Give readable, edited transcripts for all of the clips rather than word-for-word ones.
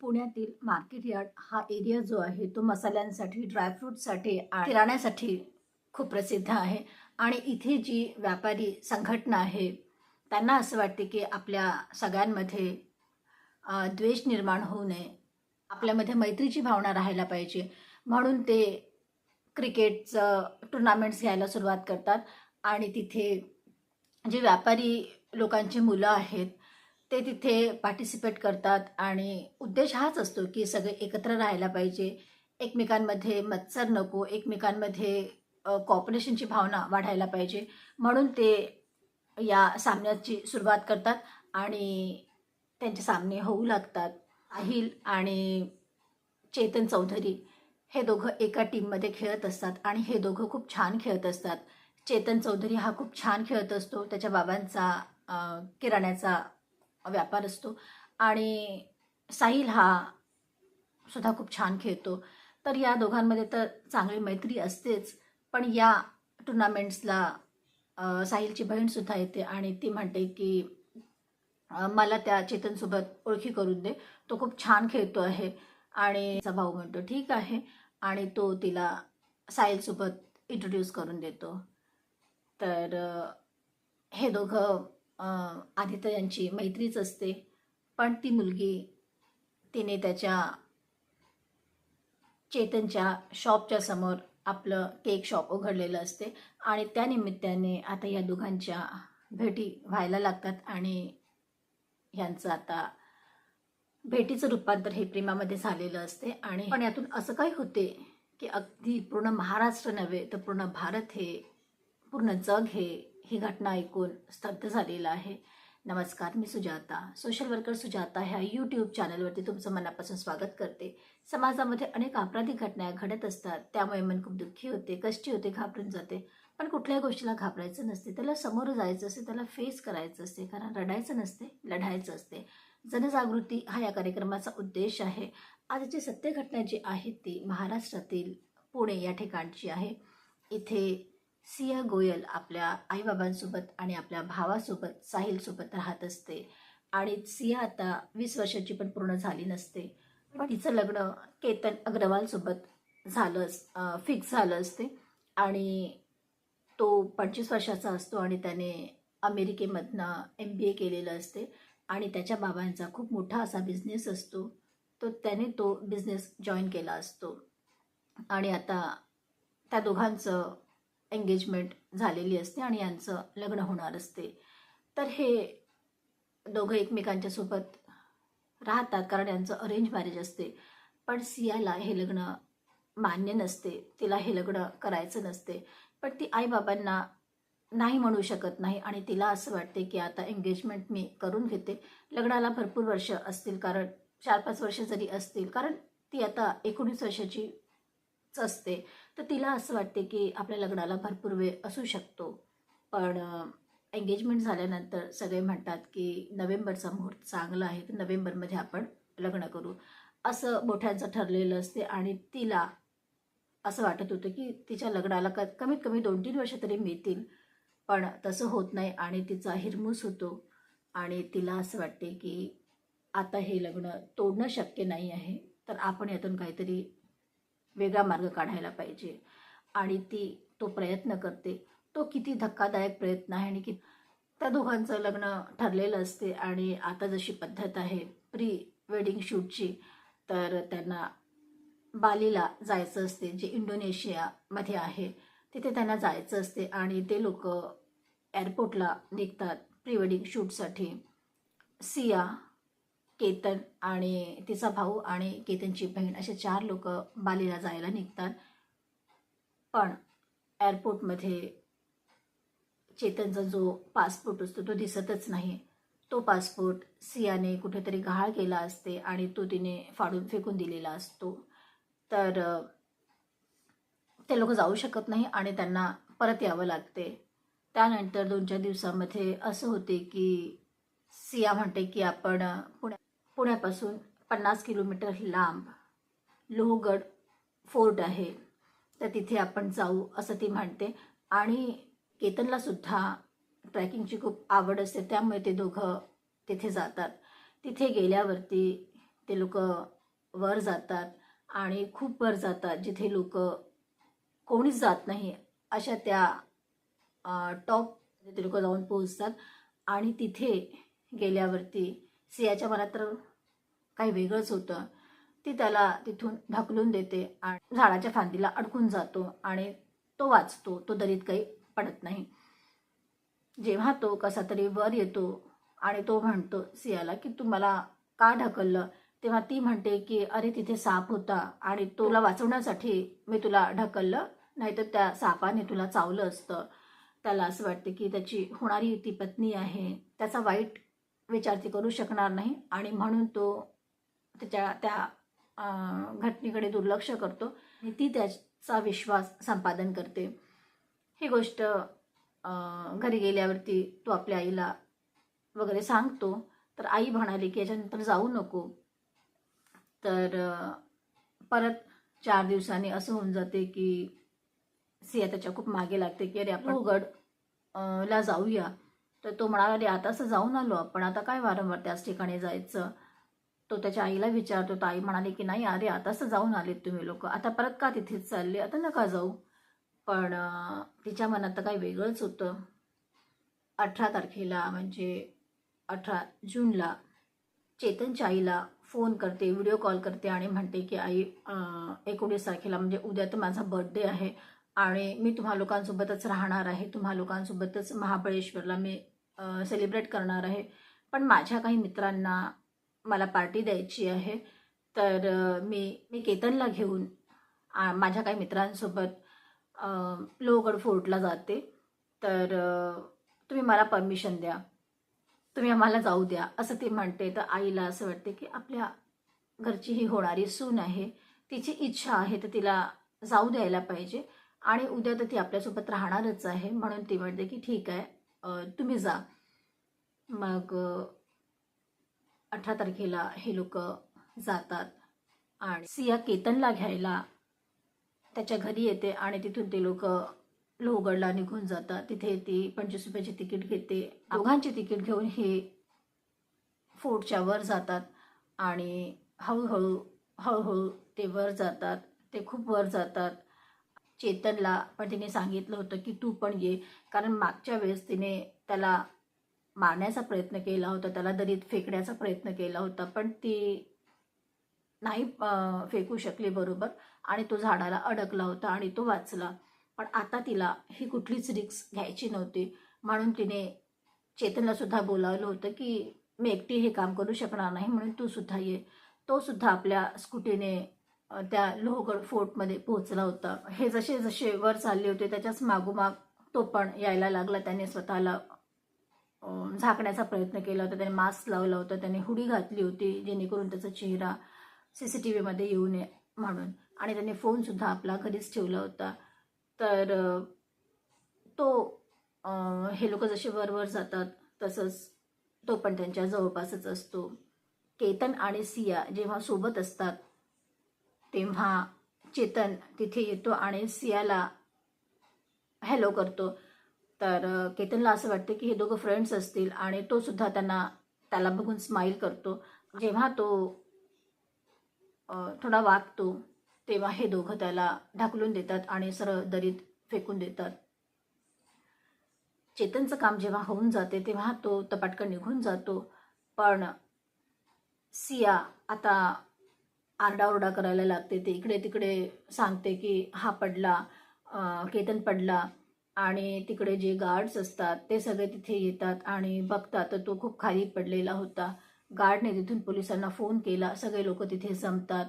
पुण्यातील market yard हा area जो आहे तो मसाल्यांसाठी, ड्रायफ्रूटसाठी आणि किराण्यासाठी खूप प्रसिद्ध आहे. आणि इथे जी व्यापारी संघटना आहे त्यांना असं वाटते की आपल्या सगळ्यांमध्ये द्वेष निर्माण होऊ नये, आपल्यामध्ये मैत्रीची भावना राहायला पाहिजे, म्हणून ते क्रिकेटचं टुर्नामेंट्स घ्यायला सुरुवात करतात. आणि तिथे जे व्यापारी लोकांची मुलं आहेत ते तिथे पार्टिसिपेट करतात. आणि उद्देश हाच असतो की सगळे एकत्र राहायला पाहिजे, एकमेकांमध्ये मत्सर नको, एकमेकांमध्ये कॉपरेशनची भावना वाढायला पाहिजे, म्हणून ते या सामन्याची सुरुवात करतात. आणि त्यांचे सामने होऊ लागतात. साहिल आणि चेतन चौधरी हे दोघं एका टीममध्ये खेळत असतात आणि हे दोघं खूप छान खेळत असतात. चेतन चौधरी हा खूप छान खेळत असतो, त्याच्या बाबांचा किराण्याचा व्यापार असतो. आणि साहिल हा सुद्धा खूप छान खेळतो. तर या दोघांमध्ये तर चांगली मैत्री असतेच, पण या टुर्नामेंट्सला साहिलची बहीणसुद्धा येते आणि ती म्हणते की मला त्या चेतनसोबत ओळखी करून दे, तो खूप छान खेळतो आहे. आणि तिचा भाऊ म्हणतो ठीक आहे, आणि तो तिला साहिलसोबत इंट्रोड्यूस करून देतो. तर हे दोघं आधी तर यांची मैत्रीच असते, पण ती मुलगी तिने त्याच्या चेतनच्या शॉपच्या समोर आपलं केक शॉप उघडलेलं असते आणि त्या निमित्ताने आता या दोघांच्या भेटी व्हायला लागतात. आणि ह्यांचं आता भेटीचं रूपांतर हे प्रेमामध्ये झालेलं असते. आणि पण यातून असं काही होते की अगदी पूर्ण महाराष्ट्र नव्हे तर पूर्ण भारत हे, पूर्ण जग हे ही घटना ऐकून स्तब्ध झालेलं आहे. नमस्कार, मी सुजाता, सोशल वर्कर सुजाता ह्या यूट्यूब चॅनलवरती तुमचं मनापासून स्वागत करते. समाजामध्ये अनेक आपराधिक घटना घडत असतात, त्यामुळे मन खूप दुःखी होते, कष्टी होते, घाबरून जाते. पण कुठल्याही गोष्टीला घाबरायचं नसते, त्याला समोर जायचं असते, त्याला फेस करायचं असते, कारण रडायचं नसते, लढायचं असते. जनजागृती हा या कार्यक्रमाचा उद्देश आहे. आजची सत्य घटना जी आहे ती महाराष्ट्रातील पुणे या ठिकाणची आहे. इथे सिया गोयल आपल्या आईबाबांसोबत आणि आपल्या भावासोबत साहिलसोबत राहत असते. आणि सिया आता 20 वर्षाची पण पूर्ण झाली नसते, पण तिचं लग्न केतन अग्रवालसोबत फिक्स झालं असते. आणि तो 25 वर्षाचा असतो आणि त्याने अमेरिकेमधनं MBA केलेलं असते. आणि त्याच्या बाबांचा खूप मोठा असा बिझनेस असतो, त्याने तो बिझनेस जॉईन केला असतो. आणि आता त्या दोघांचं एंगेजमेंट झालेली असते आणि यांचं लग्न होणार असते. तर हे दोघं एकमेकांच्या सोबत राहतात कारण यांचं अरेंज मॅरेज असते. पण सियाला हे लग्न मान्य नसते, तिला हे लग्न करायचं नसते. पण ती आईबाबांना नाही म्हणू शकत नाही आणि तिला असं वाटते की आता एंगेजमेंट मी करून घेते. लग्नाला भरपूर वर्ष असतील, कारण 4-5 वर्ष जरी असतील, कारण ती आता 19 वर्षाचीच असते. तर तिला असं वाटते की आपल्या लग्नाला भरपूर वेळ असू शकतो. पण एंगेजमेंट झाल्यानंतर सगळे म्हणतात की नोव्हेंबरचा मुहूर्त चांगला आहे, तर नोव्हेंबरमध्ये आपण लग्न करू, असं मोठ्यांचं ठरलेलं असते. आणि तिला असं वाटत होतं की तिच्या लग्नाला कमीत कमी 2-3 वर्ष तरी मिळतील, पण तसं होत नाही आणि तिचा हिरमूस होतो. आणि तिला असं वाटते की आता हे लग्न तोडणं शक्य नाही आहे, तर आपण यातून काहीतरी वेगळा मार्ग काढायला पाहिजे. आणि तो प्रयत्न करते. तो किती धक्कादायक प्रयत्न आहे. आणि त्या दोघांचं लग्न ठरलेलं असते आणि आता जशी पद्धत आहे प्री वेडिंग शूटची, तर त्यांना बालीला जायचं असते, जे इंडोनेशियामध्ये आहे. तिथे त्यांना जायचं असते आणि ते लोक एअरपोर्टला निघतात प्री वेडिंग शूटसाठी. सिया, केतन आणि तिचा भाऊ आणि केतनची बहीण असे 4 लोक बालीला जायला निघतात. पण एअरपोर्टमध्ये चेतनचा जो पासपोर्ट असतो तो दिसतच नाही. तो पासपोर्ट सियाने कुठेतरी गहाळ केला असते आणि तो तिने फाडून फेकून दिलेला असतो. तर ते लोक जाऊ शकत नाही आणि त्यांना परत यावं लागते. त्यानंतर 2-4 दिवसामध्ये असं होते की सिया म्हणते की आपण पुण्यापासून 50 किलोमीटर लांब लोहगड फोर्ट आहे, तर तिथे आपण जाऊ, असं ती म्हणते. आणि केतनला सुद्धा ट्रॅकिंगची खूप आवड असते, त्यामुळे ते दोघं तिथे जातात. तिथे गेल्यावरती ते लोक वर जातात आणि खूप वर जातात, जिथे लोक कोणीच जात नाही अशा त्या टॉप ते लोक जाऊन पोहोचतात. आणि तिथे गेल्यावरती सियाच्या मनात तर काही वेगळंच होतं. ती त्याला तिथून ढकलून देते आणि झाडाच्या फांदीला अडकून जातो आणि तो वाचतो. तो दरीत काही पडत नाही. जेव्हा तो कसा तरी वर येतो आणि तो म्हणतो सियाला की तू मला का ढकललं, तेव्हा ती म्हणते की अरे तिथे साप होता आणि तुला वाचवण्यासाठी मी तुला ढकललं, नाहीतर त्या सापाने तुला चावलं असतं. त्याला असं वाटते की त्याची होणारी ती पत्नी आहे, त्याचा वाईट विचार ती करू शकणार नाही आणि म्हणून तो त्याच्या त्या घटनेकडे दुर्लक्ष करतो आणि ती त्याचा विश्वास संपादन करते. ही गोष्ट घरी गेल्यावरती तो आपल्या आईला वगैरे सांगतो. तर आई म्हणाली की याच्यानंतर जाऊ नको. तर परत 4 दिवसांनी असं होऊन जाते की सिया त्याच्या खूप मागे लागते की अरे आपण लोहगड ला जाऊया. तर तो म्हणाला अरे आता असं जाऊन आलो आपण, आता काय वारंवार त्याच ठिकाणी जायचं. तो त्याच्या आईला विचारतो. तर आई म्हणाली की नाही अरे आता असं जाऊन आलेत तुम्ही लोक, आता परत का तिथेच चालले, आता नका जाऊ. पण तिच्या मनात तर काही वेगळंच होतं. 18 तारखेला म्हणजे 18 जूनला चेतनच्या आईला फोन करते, व्हिडिओ कॉल करते आणि म्हणते की आई 19 तारखेला म्हणजे उद्या तर माझा बर्थडे आहे आणि मी तुम्हा लोकांसोबतच राहणार आहे, तुम्हा लोकांसोबतच महाबळेश्वरला मी सेलिब्रेट करणार आहे. पण माझ्या काही मित्रांना मला पार्टी द्यायची आहे. तर मी केतनला घेऊन माझ्या काही मित्रांसोबत लोहगड फोर्टला जाते. तर तुम्ही मला परमिशन द्या, तुम्ही आम्हाला जाऊ द्या, असं ती म्हणते. तर आईला असं वाटते की आपल्या घरची ही होणारी सून आहे, तिची इच्छा आहे तर तिला जाऊ द्यायला पाहिजे आणि उद्या तर ती आपल्यासोबत राहणारच आहे. म्हणून ती म्हणते की ठीक आहे तुम्ही जा. मग 18 तारखेला हे लोक जातात आणि सिया केतनला घ्यायला त्याच्या घरी येते आणि तिथून ते लोक लोहगडला निघून जातात. तिथे ती 25 रुपयाची तिकीट घेते. दोघांची तिकीट घेऊन हे फोर्टच्या वर जातात आणि हळूहळू ते वर जातात. ते खूप वर जातात. चेतनला पण तिने सांगितलं होतं की तू पण ये, कारण मागच्या वेळेस तिने त्याला मारण्याचा प्रयत्न केला होता, त्याला दरीत फेकण्याचा प्रयत्न केला होता, पण ती नाही फेकू शकली बरोबर आणि तो झाडाला अडकला होता आणि तो वाचला. पण आता तिला ही कुठलीच रिस्क घ्यायची नव्हती. म्हणून तिने चेतनला सुद्धा बोलावलं होतं की मी एकटी हे काम करू शकणार नाही, म्हणून तू सुद्धा ये. तो सुद्धा आपल्या स्कूटीने त्या लोहगड फोर्टमध्ये पोहोचला होता. हे जसे जसे वर चालले होते त्याच्याच मागोमाग तो पण यायला लागला. त्याने स्वतःला झाकण्याचा प्रयत्न केला होता, त्याने मास्क लावला होता, त्याने हुडी घातली होती जेणेकरून त्याचा चेहरा CCTV मध्ये येऊ नये म्हणून, आणि त्याने फोनसुद्धा आपला घरीच ठेवला होता. तर तो हे लोक जसे वर जातात तसंच तो पण त्यांच्या जवळपासच असतो. केतन आणि सिया जेव्हा सोबत असतात तेव्हा चेतन तिथे येतो आणि सियाला हॅलो करतो. तर केतनला असं वाटतं की हे दोघं फ्रेंड्स असतील आणि तो सुद्धा त्याला बघून स्माईल करतो. जेव्हा तो थोडा वागतो तेव्हा हे दोघं त्याला ढकलून देतात आणि सरळ दरीत फेकून देतात. चेतनचं काम जेव्हा होऊन जाते तेव्हा तो पटकन निघून जातो. पण सिया आता आरडाओरडा करायला लागते. ते इकडे तिकडे सांगते की हा पडला, केतन पडला, आणि तिकडे जे गार्ड्स असतात ते सगळे तिथे येतात आणि बघतात तर तो खूप खाली पडलेला होता. गार्डने तिथून पोलिसांना फोन केला. सगळे लोक तिथे जमतात.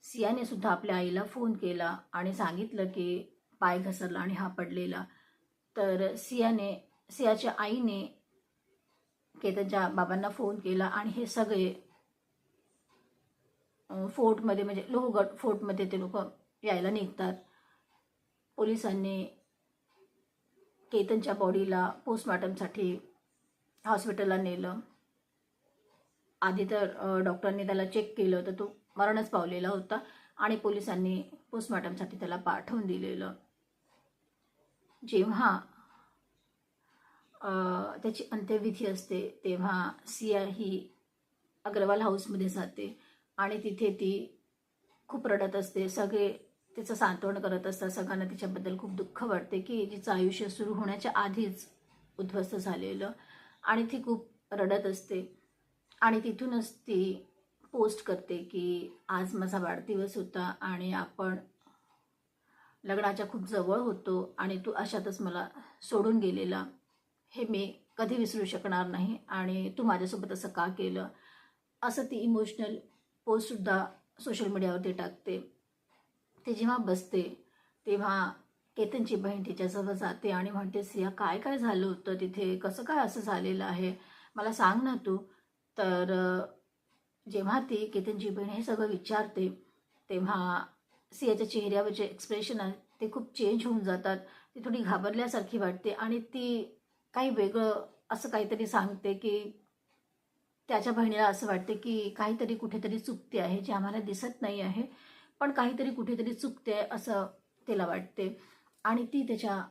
सियाने सुद्धा आपल्या आईला फोन केला आणि सांगितलं की पाय घसरला आणि हा पडलेला. तर सियाच्या आईने केतनच्या बाबांना फोन केला आणि हे सगळे फोर्टमध्ये म्हणजे लोहगड फोर्टमध्ये ते लोक यायला निघतात. पोलिसांनी केतनच्या बॉडीला पोस्टमॉर्टमसाठी हॉस्पिटलला नेलं. आधी तर डॉक्टरने त्याला चेक केलं तर तो मरणच पावलेला होता आणि पोलिसांनी पोस्टमॉर्टमसाठी त्याला पाठवून दिलेलं. जेव्हा त्याची अंत्यविधी असते तेव्हा सिया ही अग्रवाल हाऊसमध्ये जाते आणि तिथे ती खूप रडत असते. सगळे तिचं सांत्वन करत असतात. सगळ्यांना तिच्याबद्दल खूप दुःख वाटते की जिचं आयुष्य सुरू होण्याच्या आधीच उद्ध्वस्त झालेलं, आणि ती खूप रडत असते. आणि तिथूनच ती पोस्ट करते की आज माझा वाढदिवस होता आणि आपण लग्नाच्या खूप जवळ होतो आणि तू अशातच मला सोडून गेलेला, हे मी कधी विसरू शकणार नाही आणि तू माझ्यासोबत असं का केलं, असं ती इमोशनल पोस्टसुद्धा सोशल मीडियावरती टाकते. ती जेव्हा बसते तेव्हा केतनची बहीण तिच्याजवळ जाते आणि म्हणते, सिया काय काय झालं होतं तिथे, कसं काय असं झालेलं आहे, मला सांग ना तू. तर जेव्हा ती केतनची बहीण हे सगळं विचारते तेव्हा सियाच्या चेहऱ्यावर जे एक्सप्रेशन आहे ते खूप चेंज होऊन जातात. ती थोडी घाबरल्यासारखी वाटते आणि ती काही वेगळं असं काहीतरी सांगते की त्याच्या बहिणीला असं वाटते की काहीतरी कुठेतरी चुकते आहे, जे आम्हाला दिसत नाही आहे, पण काहीतरी कुठेतरी चुकते आहे असं तिला वाटते. आणि ती त्याच्या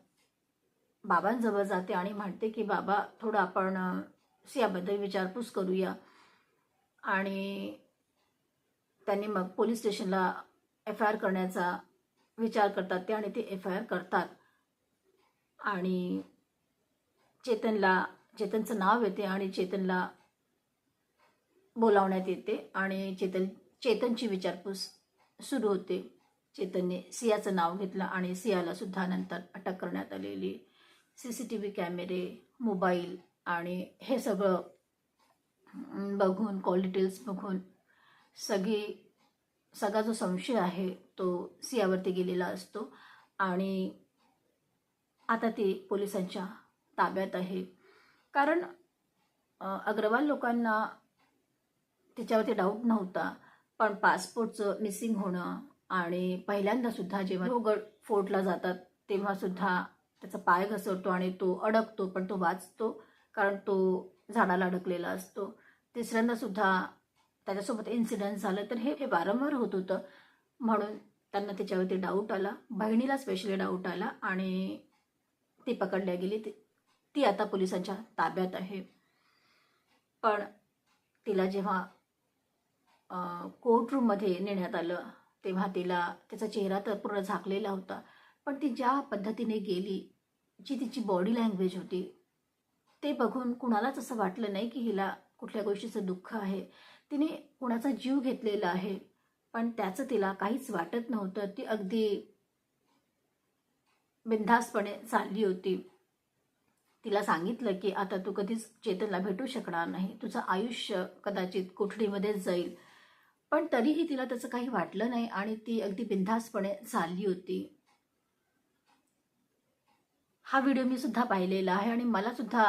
बाबांजवळ जाते आणि म्हणते की बाबा, थोडं आपण सियाबद्दल विचारपूस करूया. आणि त्यांनी मग पोलीस स्टेशनला FIR करण्याचा विचार करतात ते, आणि ते FIR करतात. आणि चेतनचं नाव येते आणि चेतनला बोलावण्यात येते आणि चेतनची विचारपूस सुरू होते. चेतनने सियाचं नाव घेतलं आणि सियाला सुद्धा नंतर अटक करण्यात आलेली. CCTV कॅमेरे, मोबाईल आणि हे सगळं बघून, कॉल डिटेल्स बघून सगळा जो संशय आहे तो सियावरती गेलेला असतो आणि आता ती पोलिसांच्या ताब्यात आहे. कारण अग्रवाल लोकांना तिच्यावरती डाऊट नव्हता, पण पासपोर्टचं मिसिंग होणं आणि पहिल्यांदा सुद्धा जेव्हा लोहगड फोर्टला जातात तेव्हा सुद्धा त्याचा पाय घसरतो आणि तो अडकतो, पण तो वाचतो कारण तो झाडाला अडकलेला असतो. तिसऱ्यांदा सुद्धा त्याच्यासोबत इन्सिडेंट झालं. तर हे वारंवार होत होतं, म्हणून त्यांना त्याच्यावरती डाऊट आला. बहिणीला स्पेशली डाऊट आला आणि ती पकडल्या गेली. ती आता पोलिसांच्या ताब्यात आहे. पण तिला जेव्हा कोर्टरूममध्ये नेण्यात आलं तेव्हा त्याचा चेहरा तर पूर्ण झाकलेला होता, पण ती ज्या पद्धतीने गेली, जी तिची बॉडी लँग्वेज होती, ते बघून कुणालाच असं वाटलं नाही की हिला कुठल्या गोष्टीचं दुःख आहे. तिने कुणाचा जीव घेतलेला आहे, पण त्याचं तिला काहीच वाटत नव्हतं. ती अगदी बिनधास्तपणे चालली होती. तिला सांगितलं की आता तू कधीच चेतनला भेटू शकणार नाही, तुझं आयुष्य कदाचित कोठडीमध्येच जाईल, पण तरीही तिला त्याचं काही वाटलं नाही आणि ती अगदी बिनधास्तपणे चालली होती. हा व्हिडिओ मी सुद्धा पाहिलेला आहे आणि मला सुद्धा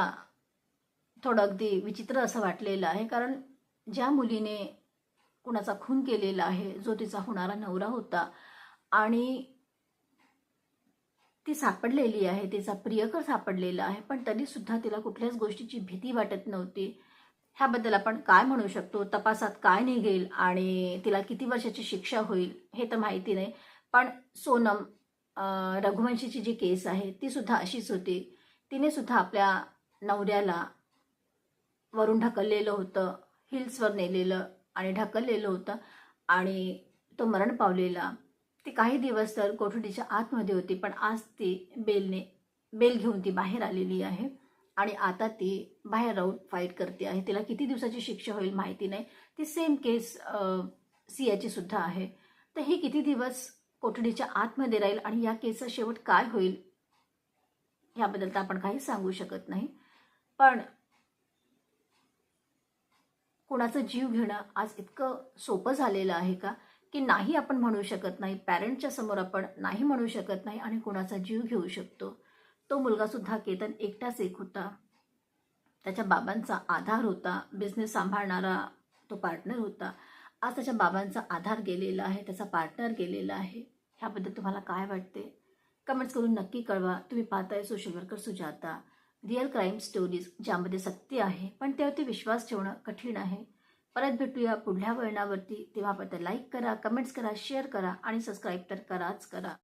थोडं अगदी विचित्र असं वाटलेलं आहे. कारण ज्या मुलीने कुणाचा खून केलेला आहे, जो तिचा होणारा नवरा होता, आणि ती सापडलेली आहे, तिचा प्रियकर सापडलेला आहे, पण तरीसुद्धा तिला कुठल्याच गोष्टीची भीती वाटत नव्हती. ह्याबद्दल आपण काय म्हणू शकतो, तपासात काय निघेल आणि तिला किती वर्षाची शिक्षा होईल हे तर माहिती नाही. पण सोनम रघुवंशीची जी केस आहे ती सुद्धा अशीच होती. तिने सुद्धा आपल्या नवऱ्याला वरून ढकललेलं होतं, हिल्सवर नेलेलं आणि ढकललेलं होतं आणि तो मरण पावलेला. ती काही दिवस तर कोठडीच्या आतमध्ये होती, पण आज ती बेल घेऊन ती बाहेर आलेली आहे आणि आता ती बाहेर राहून फाईट करते आहे. तिला किती दिवसाची शिक्षा होईल माहिती नाही. ती सेम केस सियाची सुद्धा आहे. तर ही किती दिवस कोठडीच्या आतमध्ये राहील आणि या केसचा शेवट काय होईल याबद्दल तर आपण काहीच सांगू शकत नाही. पण कुणाचा जीव घेणं आज इतकं सोपं झालेलं आहे का, की नाही आपण म्हणू शकत नाही, पॅरेंटच्या समोर आपण नाही म्हणू शकत नाही आणि कुणाचा जीव घेऊ शकतो. तो मुलगा सुद्धा केतन एकटाच एक होता. त्याच्या बाबांचा आधार होता, बिझनेस सांभाळणारा तो पार्टनर होता. आज त्याच्या बाबांचा आधार गेलेला आहे, त्याचा पार्टनर गेलेला आहे. ह्याबद्दल तुम्हाला काय वाटते कमेंट्स करून नक्की कळवा. तुम्ही पाहताय social worker Sujata, real crime stories, ज्यामध्ये सत्य आहे पण त्यावरती विश्वास ठेवणं कठीण आहे. परत भेटूया पुढल्या वळणावरती. तेव्हापर्यंत लाईक करा, कमेंट्स करा, शेअर करा आणि सबस्क्राईब तर कराच करा.